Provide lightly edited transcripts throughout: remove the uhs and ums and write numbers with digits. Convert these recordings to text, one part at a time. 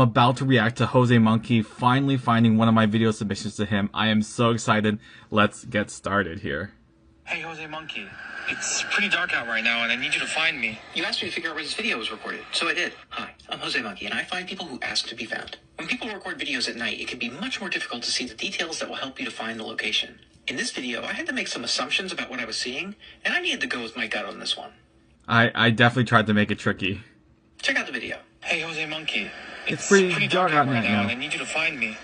About to react to Jose Monkey finally finding one of my video submissions to him. I am so excited. Let's get started here. Hey, Jose Monkey. It's pretty dark out right now, and I need you to find me. You asked me to figure out where this video was recorded, so I did. Hi, I'm Jose Monkey, and I find people who ask to be found. When people record videos at night, it can be much more difficult to see the details that will help you to find the location. In this video, I had to make some assumptions about what I was seeing, and I needed to go with my gut on this one. I definitely tried to make it tricky. Check out the video. Hey, Jose Monkey. It's pretty dark out right now, and I need you to find me.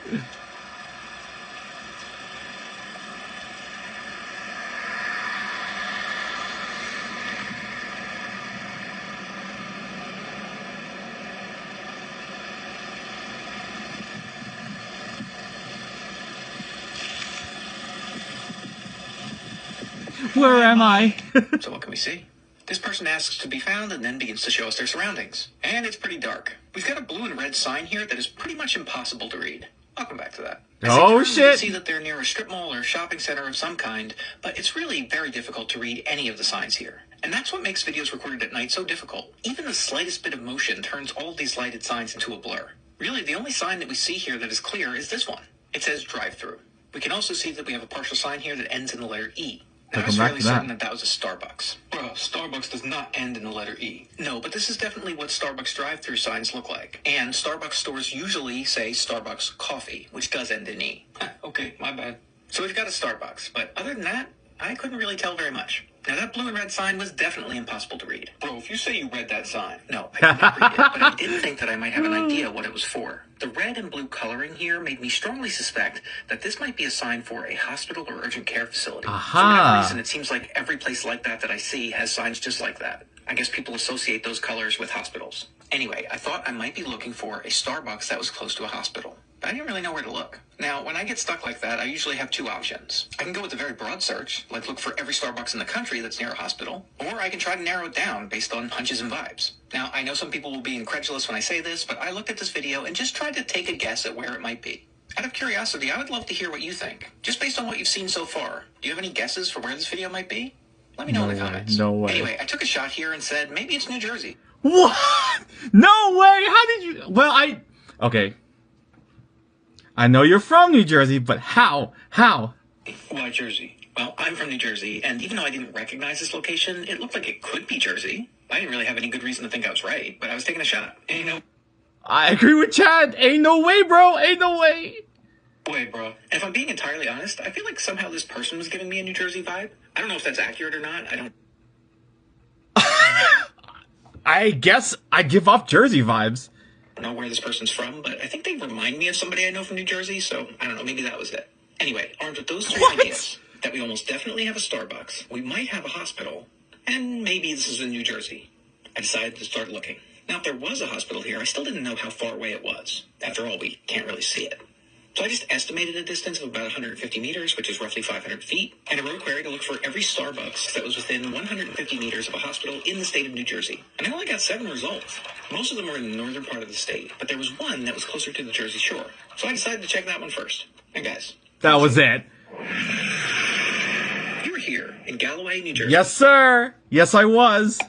Where am I? So what can we see? This person asks to be found and then begins to show us their surroundings. And it's pretty dark. We've got a blue and red sign here that is pretty much impossible to read. I'll come back to that. Oh, shit! You can see that they're near a strip mall or shopping center of some kind, but it's really very difficult to read any of the signs here. And that's what makes videos recorded at night so difficult. Even the slightest bit of motion turns all of these lighted signs into a blur. Really, the only sign that we see here that is clear is this one. It says drive-through. We can also see that we have a partial sign here that ends in the letter E. Now, I was fairly certain that was a Starbucks. Bro, Starbucks does not end in the letter E. No, but this is definitely what Starbucks drive-through signs look like. And Starbucks stores usually say Starbucks coffee, which does end in E. Okay, my bad. So we've got a Starbucks, but other than that, I couldn't really tell very much. Now, that blue and red sign was definitely impossible to read. Bro, if you say you read that sign... No, I did not read it, but I did think that I might have an idea what it was for. The red and blue coloring here made me strongly suspect that this might be a sign for a hospital or urgent care facility. Aha. For whatever reason, it seems like every place like that I see has signs just like that. I guess people associate those colors with hospitals. Anyway, I thought I might be looking for a Starbucks that was close to a hospital. But I didn't really know where to look. Now, when I get stuck like that, I usually have two options. I can go with a very broad search, like look for every Starbucks in the country that's near a hospital, or I can try to narrow it down based on hunches and vibes. Now, I know some people will be incredulous when I say this, but I looked at this video and just tried to take a guess at where it might be. Out of curiosity, I would love to hear what you think. Just based on what you've seen so far, do you have any guesses for where this video might be? Let me know in the comments. No way. Anyway, I took a shot here and said, maybe it's New Jersey. What? No way! How did you... Well, Okay. I know you're from New Jersey, but how? How? Why Jersey? Well, I'm from New Jersey, and even though I didn't recognize this location, it looked like it could be Jersey. I didn't really have any good reason to think I was right, but I was taking a shot. And, you know... I agree with Chad. Ain't no way, bro. Ain't no way. Wait, bro. And if I'm being entirely honest, I feel like somehow this person was giving me a New Jersey vibe. I don't know if that's accurate or not. I don't... I guess I give off Jersey vibes. I don't know where this person's from, but I think they remind me of somebody I know from New Jersey, so I don't know, maybe that was it. Anyway, armed with those three ideas, that we almost definitely have a Starbucks, we might have a hospital, and maybe this is in New Jersey, I decided to start looking. Now, if there was a hospital here, I still didn't know how far away it was. After all, we can't really see it. So I just estimated a distance of about 150 meters, which is roughly 500 feet, and I wrote a query to look for every Starbucks that was within 150 meters of a hospital in the state of New Jersey. And I only got 7 results. Most of them were in the northern part of the state, but there was one that was closer to the Jersey Shore. So I decided to check that one first. And guys, that was it. You were here in Galloway, New Jersey. Yes, sir. Yes, I was.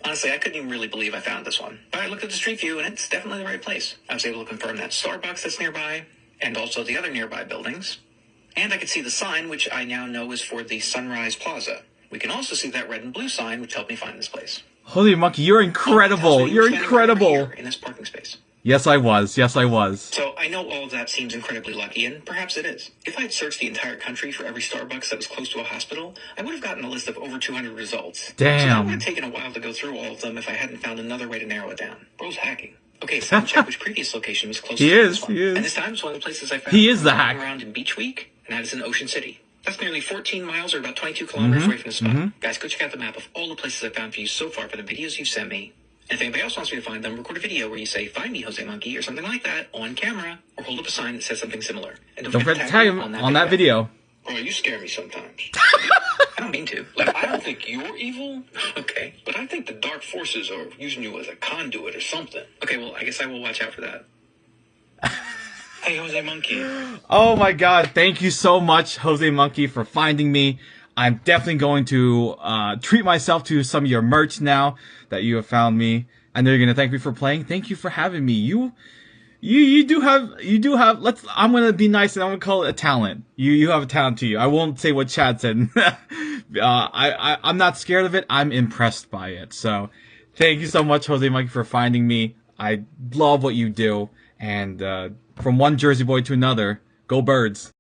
Honestly, I couldn't even really believe I found this one. But I looked at the street view, and it's definitely the right place. I was able to confirm that Starbucks that's nearby, and also the other nearby buildings. And I could see the sign, which I now know is for the Sunrise Plaza. We can also see that red and blue sign, which helped me find this place. Holy monkey, you're incredible. So you're incredible. Right in this parking space. Yes, I was. Yes, I was. So I know all of that seems incredibly lucky, and perhaps it is. If I had searched the entire country for every Starbucks that was close to a hospital, I would have gotten a list of over 200 results. Damn. So that would have taken a while to go through all of them if I hadn't found another way to narrow it down. Bro's hacking. Okay, so check which previous location was closest to this one. He is. And this time it's one of the places I found. He is the hack. Around in Beach Week, and that is in Ocean City. That's nearly 14 miles or about 22 kilometers away from the spot. Guys, go check out the map of all the places I've found for you so far for the videos you've sent me. And if anybody else wants me to find them, record a video where you say, "Find me, Jose Monkey," or something like that on camera, or hold up a sign that says something similar. And don't forget to tag him on that video. Bro, you scare me sometimes. I don't mean to. Like, I don't think you're evil. Okay. But I think the dark forces are using you as a conduit or something. Okay, well, I guess I will watch out for that. Hey, Jose Monkey. Oh my god, thank you so much, Jose Monkey, for finding me. I'm definitely going to treat myself to some of your merch now that you have found me. I know you're gonna thank me for playing. Thank you for having me. You do have. I'm gonna be nice and I'm gonna call it a talent. You have a talent to you. I won't say what Chad said. I'm not scared of it. I'm impressed by it. So, thank you so much, Jose Mikey, for finding me. I love what you do. And from one Jersey boy to another, go Birds.